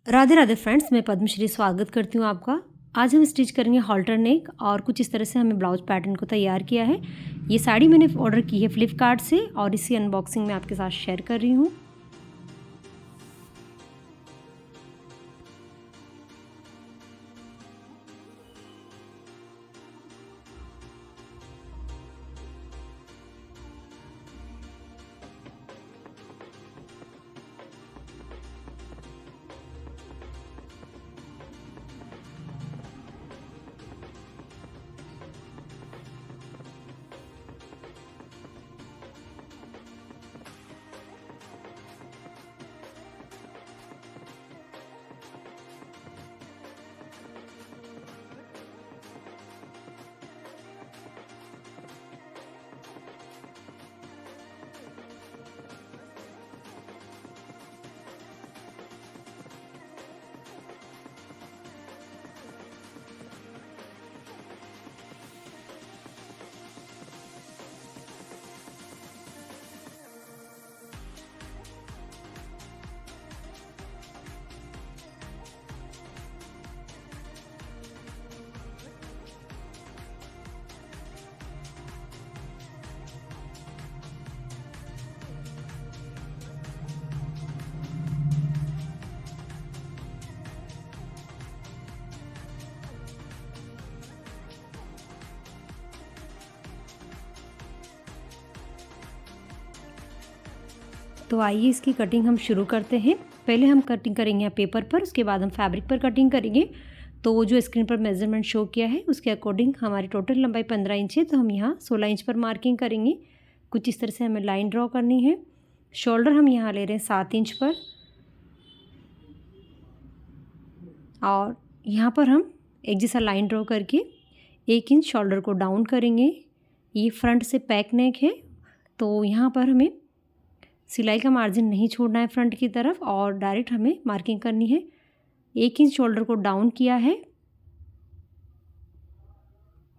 Radhe Radhe friends, मैं पद्मश्री स्वागत करती हूँ आपका। आज हम स्टिच करेंगे हॉल्टर नेक और कुछ इस तरह से हमें ब्लाउज पैटर्न को तैयार किया है। ये साड़ी मैंने ऑर्डर की है फ्लिपकार्ट से और इसी अनबॉक्सिंग में आपके साथ शेयर कर रही हूँ। तो आइए इसकी कटिंग हम शुरू करते हैं। पहले हम कटिंग करेंगे यहाँ पेपर पर, उसके बाद हम फैब्रिक पर कटिंग करेंगे। तो जो स्क्रीन पर मेजरमेंट शो किया है उसके अकॉर्डिंग हमारी टोटल लंबाई 15 इंच है, तो हम यहाँ 16 इंच पर मार्किंग करेंगे। कुछ इस तरह से हमें लाइन ड्रॉ करनी है। शोल्डर हम यहाँ ले रहे हैं 7 इंच पर और यहाँ पर हम एक जैसा लाइन ड्रॉ करके 1 इंच शोल्डर को डाउन करेंगे। ये फ्रंट से पैक नेक है, तो यहाँ पर हमें सिलाई का मार्जिन नहीं छोड़ना है फ्रंट की तरफ और डायरेक्ट हमें मार्किंग करनी है। 1 इंच शोल्डर को डाउन किया है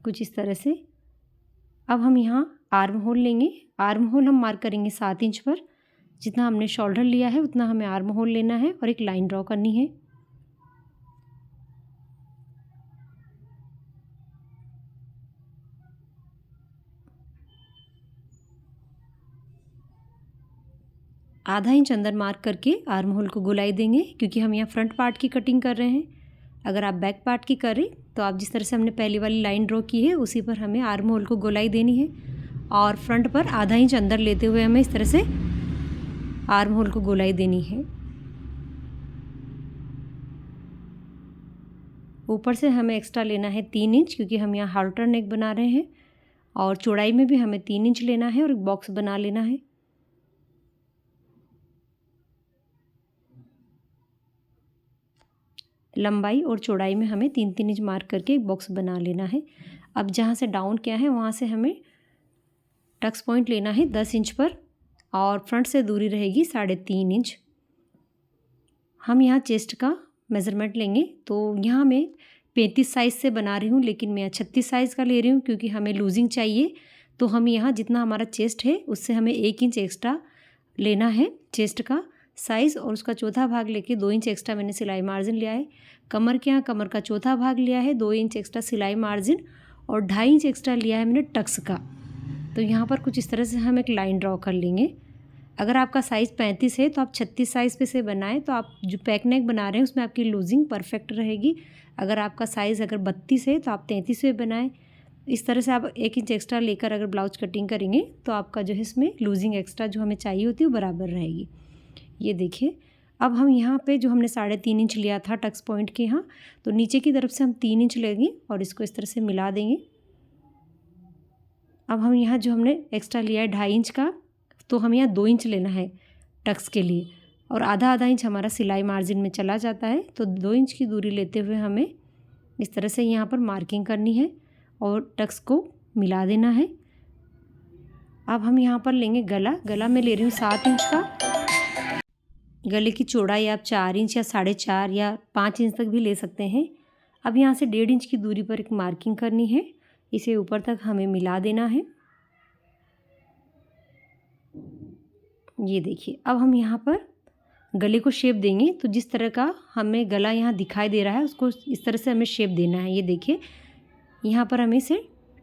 कुछ इस तरह से। अब हम यहाँ आर्म होल लेंगे। आर्म होल हम मार्क करेंगे 7 इंच पर। जितना हमने शोल्डर लिया है उतना हमें आर्म होल लेना है और एक लाइन ड्रॉ करनी है। आधा इंच अंदर मार्क करके आर्म होल को गोलाई देंगे, क्योंकि हम यहाँ फ्रंट पार्ट की कटिंग कर रहे हैं। अगर आप बैक पार्ट की करें तो आप जिस तरह से हमने पहली वाली लाइन ड्रॉ की है उसी पर हमें आर्म होल को गोलाई देनी है और फ्रंट पर आधा इंच अंदर लेते हुए हमें इस तरह से आर्म होल को गोलाई देनी है। ऊपर से हमें एक्स्ट्रा लेना है 3 इंच, क्योंकि हम यहाँ हाल्टर नेक बना रहे हैं और चौड़ाई में भी हमें 3 इंच लेना है और एक बॉक्स बना लेना है। लंबाई और चौड़ाई में हमें 3-3 इंच मार्क करके एक बॉक्स बना लेना है। अब जहाँ से डाउन किया है वहाँ से हमें टक्स पॉइंट लेना है 10 इंच पर और फ्रंट से दूरी रहेगी 3.5 इंच। हम यहाँ चेस्ट का मेज़रमेंट लेंगे। तो यहाँ मैं 35 साइज़ से बना रही हूँ, लेकिन मैं 36 साइज़ का ले रही हूँ क्योंकि हमें लूजिंग चाहिए। तो हम यहाँ जितना हमारा चेस्ट है उससे हमें 1 इंच एक्स्ट्रा लेना है चेस्ट का साइज़ और उसका चौथा भाग लेके 2 इंच एक्स्ट्रा मैंने सिलाई मार्जिन लिया है। कमर के यहाँ कमर का चौथा भाग लिया है 2 इंच एक्स्ट्रा सिलाई मार्जिन और 2.5 इंच एक्स्ट्रा लिया है मैंने टक्स का। तो यहाँ पर कुछ इस तरह से हम एक लाइन ड्रॉ कर लेंगे। अगर आपका साइज़ 35 है तो आप 36 साइज़ पे से बनाएं, तो आप जो पैक नेक बना रहे हैं उसमें आपकी लूजिंग परफेक्ट रहेगी। अगर आपका साइज़ अगर 32 है तो आप 33 पे बनाएं। इस तरह से आप 1 इंच एक्स्ट्रा लेकर अगर ब्लाउज कटिंग करेंगे तो आपका जो है इसमें लूजिंग एक्स्ट्रा जो हमें चाहिए होती है वो बराबर रहेगी। ये देखिए, अब हम यहाँ पे जो हमने 3.5 इंच लिया था टक्स पॉइंट के यहाँ, तो नीचे की तरफ से हम 3 इंच लेंगे और इसको इस तरह से मिला देंगे। अब हम यहाँ जो हमने एक्स्ट्रा लिया है 2.5 इंच का, तो हम यहाँ 2 इंच लेना है टक्स के लिए और आधा इंच हमारा सिलाई मार्जिन में चला जाता है। तो 2 इंच की दूरी लेते हुए हमें इस तरह से यहाँ पर मार्किंग करनी है और टक्स को मिला देना है। अब हम यहाँ पर लेंगे गला मैं ले रही हूँ 7 इंच का। गले की चौड़ाई आप 4 इंच या 4.5 या 5 इंच तक भी ले सकते हैं। अब यहाँ से 1.5 इंच की दूरी पर एक मार्किंग करनी है, इसे ऊपर तक हमें मिला देना है। ये देखिए, अब हम यहाँ पर गले को शेप देंगे तो जिस तरह का हमें गला यहाँ दिखाई दे रहा है उसको इस तरह से हमें शेप देना है। ये देखिए यहाँ पर हमें इसे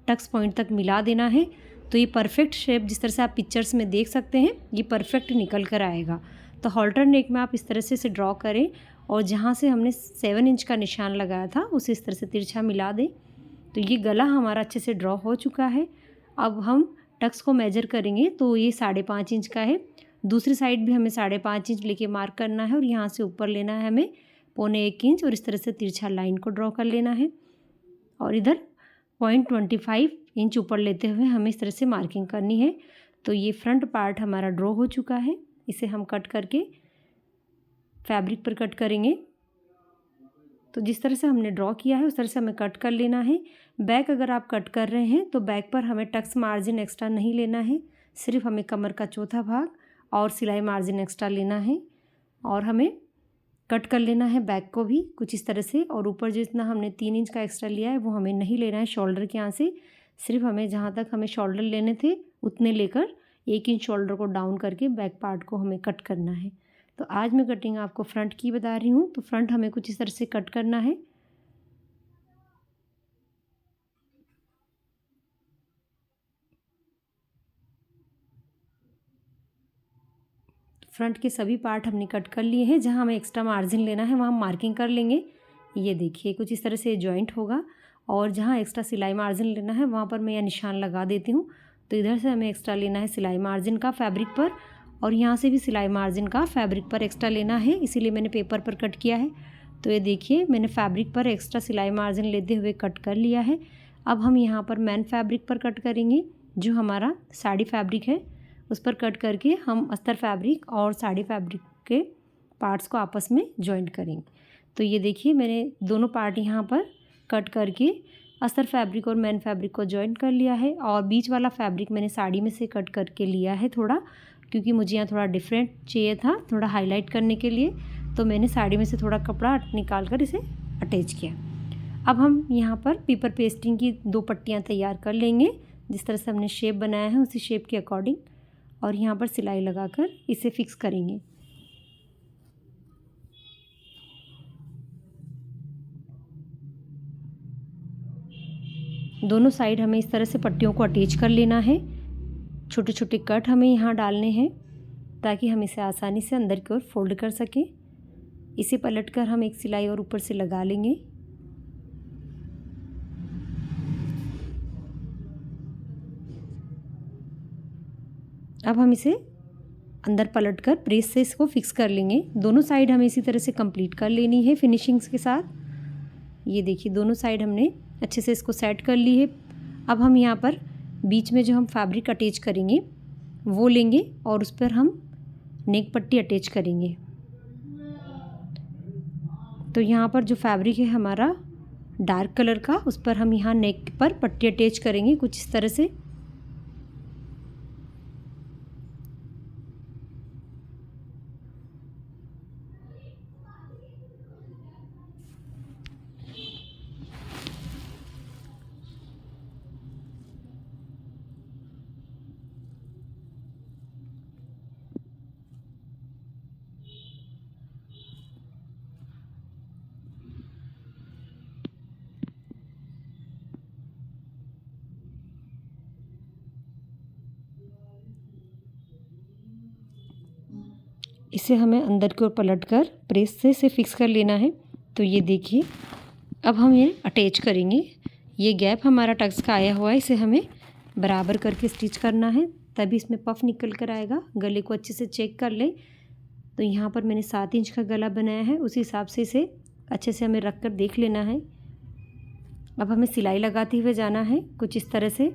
टक्स पॉइंट तक मिला देना है। तो ये परफेक्ट शेप जिस तरह से आप पिक्चर्स में देख सकते हैं ये परफेक्ट निकल कर आएगा। तो हॉल्टर नेक में आप इस तरह से इसे ड्रॉ करें और जहाँ से हमने 7 इंच का निशान लगाया था उसे इस तरह से तिरछा मिला दें। तो ये गला हमारा अच्छे से ड्रॉ हो चुका है। अब हम टक्स को मेजर करेंगे तो ये 5.5 इंच का है। दूसरी साइड भी हमें 5.5 इंच लेके मार्क करना है और यहाँ से ऊपर लेना है हमें 1.25 इंच और इस तरह से तिरछा लाइन को ड्रॉ कर लेना है। और इधर 0.25 इंच ऊपर लेते हुए हमें इस तरह से मार्किंग करनी है। तो ये फ्रंट पार्ट हमारा ड्रॉ हो चुका है। इसे हम कट करके फैब्रिक पर कट करेंगे। तो जिस तरह से हमने ड्रॉ किया है उस तरह से हमें कट कर लेना है। बैक अगर आप कट कर रहे हैं तो बैक पर हमें टक्स मार्जिन एक्स्ट्रा नहीं लेना है, सिर्फ हमें कमर का चौथा भाग और सिलाई मार्जिन एक्स्ट्रा लेना है। और हमें कट कर लेना है बैक को भी कुछ इस तरह से। और ऊपर जितना हमने 3 इंच का एक्स्ट्रा लिया है वो हमें नहीं लेना है शोल्डर के यहाँ से, सिर्फ हमें जहाँ तक हमें शोल्डर लेने थे उतने लेकर 1 इंच शोल्डर को डाउन करके बैक पार्ट को हमें कट करना है। तो आज मैं कटिंग आपको फ्रंट की बता रही हूँ। तो फ्रंट हमें कुछ इस तरह से कट करना है। फ्रंट के सभी पार्ट हमने कट कर लिए हैं। जहाँ हमें एक्स्ट्रा मार्जिन लेना है वहाँ हम मार्किंग कर लेंगे। ये देखिए कुछ इस तरह से जॉइंट होगा और जहाँ एक्स्ट्रा सिलाई मार्जिन लेना है वहाँ पर मैं यह निशान लगा देती हूँ। तो इधर से हमें एक्स्ट्रा लेना है सिलाई मार्जिन का फैब्रिक पर और यहाँ से भी सिलाई मार्जिन का फैब्रिक पर एक्स्ट्रा लेना है, इसीलिए मैंने पेपर पर कट किया है। तो ये देखिए मैंने फैब्रिक पर एक्स्ट्रा सिलाई मार्जिन लेते हुए कट कर लिया है। अब हम यहाँ पर मैन फैब्रिक पर कट करेंगे। जो हमारा साड़ी फैब्रिक है उस पर कट करके हम अस्तर फैब्रिक और साड़ी फैब्रिक के पार्ट्स को आपस में जॉइंट करेंगे। तो ये देखिए मैंने दोनों पार्ट यहाँ पर कट करके अस्तर फैब्रिक और मैन फैब्रिक को जॉइंट कर लिया है। और बीच वाला फैब्रिक मैंने साड़ी में से कट करके लिया है थोड़ा, क्योंकि मुझे यहाँ थोड़ा डिफरेंट चाहिए था, थोड़ा हाईलाइट करने के लिए। तो मैंने साड़ी में से थोड़ा कपड़ा निकाल कर इसे अटैच किया। अब हम यहाँ पर पेपर पेस्टिंग की 2 पट्टियाँ तैयार कर लेंगे। जिस तरह से हमने शेप बनाया है उसी शेप के अकॉर्डिंग, और यहाँ पर सिलाई लगाकर इसे फिक्स करेंगे। दोनों साइड हमें इस तरह से पट्टियों को अटैच कर लेना है। छोटे छोटे कट हमें यहाँ डालने हैं ताकि हम इसे आसानी से अंदर की ओर फोल्ड कर सकें। इसे पलटकर हम एक सिलाई और ऊपर से लगा लेंगे। अब हम इसे अंदर पलटकर प्रेस से इसको फिक्स कर लेंगे। दोनों साइड हमें इसी तरह से कंप्लीट कर लेनी है फिनिशिंग्स के साथ। ये देखिए दोनों साइड हमने अच्छे से इसको सेट कर ली है। अब हम यहाँ पर बीच में जो हम फैब्रिक अटैच करेंगे वो लेंगे और उस पर हम नेक पट्टी अटैच करेंगे। तो यहाँ पर जो फैब्रिक है हमारा डार्क कलर का, उस पर हम यहाँ नेक पर पट्टी अटैच करेंगे कुछ इस तरह से। इसे हमें अंदर की ओर पलटकर प्रेस से इसे फिक्स कर लेना है। तो ये देखिए अब हम ये अटैच करेंगे। ये गैप हमारा टक्स का आया हुआ है, इसे हमें बराबर करके स्टिच करना है, तभी इसमें पफ निकल कर आएगा। गले को अच्छे से चेक कर लें। तो यहाँ पर मैंने 7 इंच का गला बनाया है, उसी हिसाब से इसे अच्छे से हमें रख कर देख लेना है। अब हमें सिलाई लगाते हुए जाना है कुछ इस तरह से।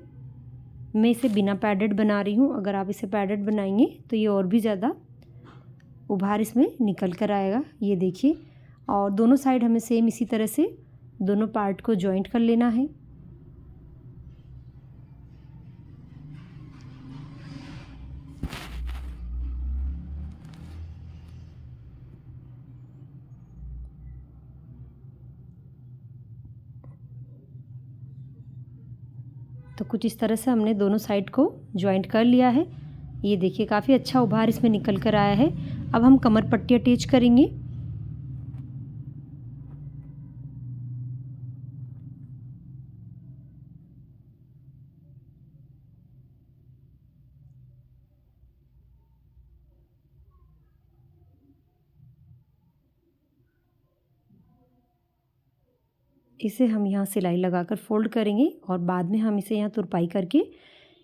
मैं इसे बिना पैडेड बना रही हूँ, अगर आप इसे पैडेड बनाएंगे तो ये और भी ज़्यादा उभार इसमें निकल कर आएगा। ये देखिए, और दोनों साइड हमें सेम इसी तरह से दोनों पार्ट को जॉइंट कर लेना है। तो कुछ इस तरह से हमने दोनों साइड को जॉइंट कर लिया है। ये देखिए काफ़ी अच्छा उभार इसमें निकल कर आया है। अब हम कमर पट्टी अटैच करेंगे। इसे हम यहाँ सिलाई लगाकर फोल्ड करेंगे और बाद में हम इसे यहाँ तुरपाई करके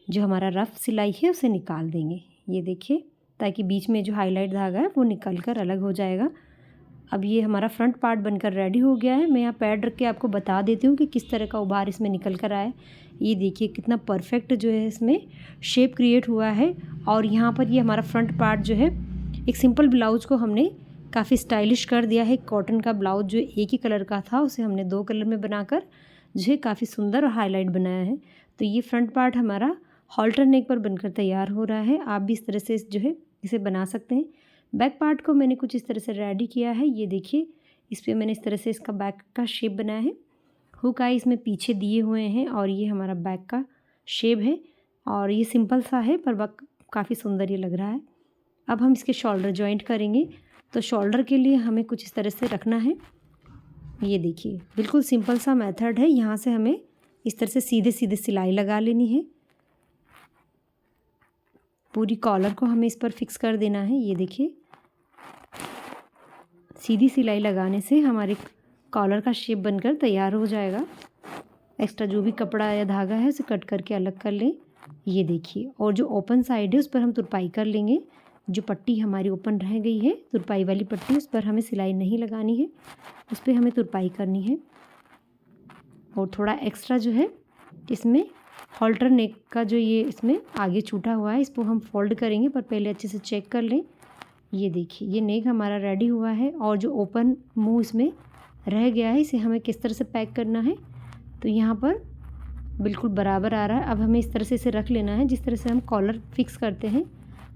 जो हमारा रफ सिलाई है उसे निकाल देंगे। ये देखिए, ताकि बीच में जो हाईलाइट धागा है वो निकल कर अलग हो जाएगा। अब ये हमारा फ्रंट पार्ट बनकर रेडी हो गया है। मैं यहाँ पैड रख के आपको बता देती हूँ कि किस तरह का उभार इसमें निकल कर आया है। ये देखिए कितना परफेक्ट जो है इसमें शेप क्रिएट हुआ है। और यहाँ पर ये हमारा फ्रंट पार्ट जो है, एक सिंपल ब्लाउज को हमने काफ़ी स्टाइलिश कर दिया है। कॉटन का ब्लाउज जो एक ही कलर का था उसे हमने 2 कलर में बनाकर जो है काफ़ी सुंदर और हाईलाइट बनाया है। तो ये फ्रंट पार्ट हमारा हॉल्टर नेक पर बनकर तैयार हो रहा है। आप भी इस तरह से जो है इसे बना सकते हैं। बैक पार्ट को मैंने कुछ इस तरह से रेडी किया है। ये देखिए, इस पर मैंने इस तरह से इसका बैक का शेप बनाया है। हुक आई इसमें पीछे दिए हुए हैं और ये हमारा बैक का शेप है। और ये सिंपल सा है पर काफ़ी सुंदर ये लग रहा है। अब हम इसके शोल्डर जॉइंट करेंगे। तो शोल्डर के लिए हमें कुछ इस तरह से रखना है। ये देखिए, बिल्कुल सिंपल सा मेथड है। यहाँ से हमें इस तरह से सीधे सीधे सिलाई लगा लेनी है। पूरी कॉलर को हमें इस पर फिक्स कर देना है। ये देखिए, सीधी सिलाई लगाने से हमारे कॉलर का शेप बनकर तैयार हो जाएगा। एक्स्ट्रा जो भी कपड़ा या धागा है उसे कट करके अलग कर लें। ये देखिए, और जो ओपन साइड है उस पर हम तुरपाई कर लेंगे। जो पट्टी हमारी ओपन रह गई है, तुरपाई वाली पट्टी, उस पर हमें सिलाई नहीं लगानी है, उस पर हमें तुरपाई करनी है। और थोड़ा एक्स्ट्रा जो है इसमें हॉल्टर नेक का जो ये इसमें आगे छूटा हुआ है इसको हम फोल्ड करेंगे, पर पहले अच्छे से चेक कर लें। ये देखिए, ये नेक हमारा रेडी हुआ है। और जो ओपन मुंह इसमें रह गया है इसे हमें किस तरह से पैक करना है, तो यहाँ पर बिल्कुल बराबर आ रहा है। अब हमें इस तरह से इसे रख लेना है। जिस तरह से हम कॉलर फिक्स करते हैं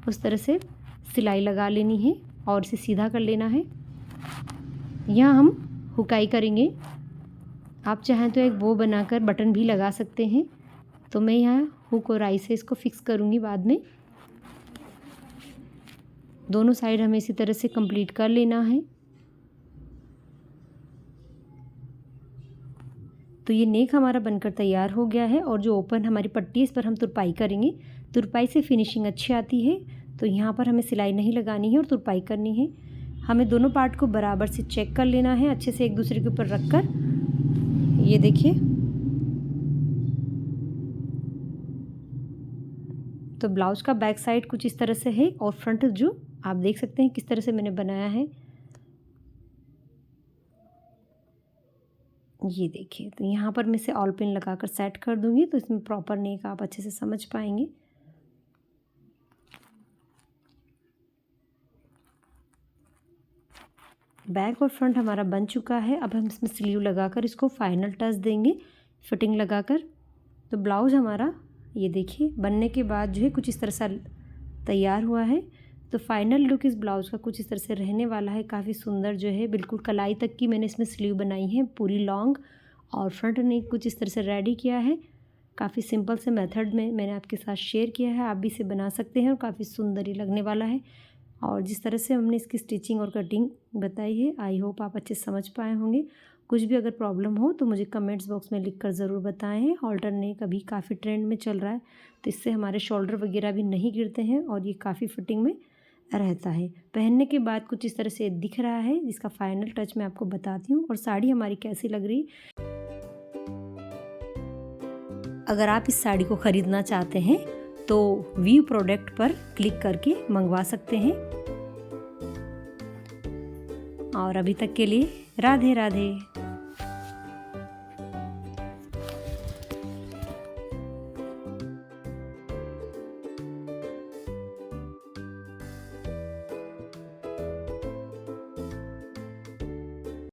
उस तरह से सिलाई लगा लेनी है और इसे सीधा कर लेना है। यहाँ हम हुकाई करेंगे। आप चाहें तो एक बो बनाकर बटन भी लगा सकते हैं। तो मैं यहाँ हुक और आई से इसको फिक्स करूँगी बाद में। दोनों साइड हमें इसी तरह से कंप्लीट कर लेना है। तो ये नेक हमारा बनकर तैयार हो गया है। और जो ओपन हमारी पट्टी है इस पर हम तुरपाई करेंगे। तुरपाई से फिनिशिंग अच्छी आती है। तो यहाँ पर हमें सिलाई नहीं लगानी है और तुरपाई करनी है। हमें दोनों पार्ट को बराबर से चेक कर लेना है, अच्छे से एक दूसरे के ऊपर रख कर। ये देखिए, तो ब्लाउज का बैक साइड कुछ इस तरह से है और फ्रंट जो आप देख सकते हैं किस तरह से मैंने बनाया है। ये देखिए, तो यहाँ पर मैं इसे ऑल पिन लगाकर सेट कर दूंगी तो इसमें प्रॉपर नेक आप अच्छे से समझ पाएंगे। बैक और फ्रंट हमारा बन चुका है। अब हम इसमें स्लीव लगाकर इसको फाइनल टच देंगे, फिटिंग लगाकर। तो ब्लाउज़ हमारा ये देखिए बनने के बाद जो है कुछ इस तरह से तैयार हुआ है। तो फाइनल लुक इस ब्लाउज़ का कुछ इस तरह से रहने वाला है। काफ़ी सुंदर जो है, बिल्कुल कलाई तक की मैंने इसमें स्लीव बनाई है पूरी लॉन्ग। और फ्रंट ने कुछ इस तरह से रेडी किया है। काफ़ी सिंपल से मेथड में मैंने आपके साथ शेयर किया है। आप भी इसे बना सकते हैं और काफ़ी सुंदर ही लगने वाला है। और जिस तरह से हमने इसकी स्टिचिंग और कटिंग बताई है, आई होप आप अच्छे समझ पाए होंगे। कुछ भी अगर प्रॉब्लम हो तो मुझे कमेंट्स बॉक्स में लिखकर ज़रूर बताएं। हॉल्टर नेक अभी काफ़ी ट्रेंड में चल रहा है, तो इससे हमारे शोल्डर वगैरह भी नहीं गिरते हैं और ये काफ़ी फिटिंग में रहता है। पहनने के बाद कुछ इस तरह से दिख रहा है, जिसका फाइनल टच मैं आपको बताती हूँ। और साड़ी हमारी कैसी लग रही। अगर आप इस साड़ी को ख़रीदना चाहते हैं तो व्यू प्रोडक्ट पर क्लिक करके मंगवा सकते हैं। और अभी तक के लिए राधे राधे।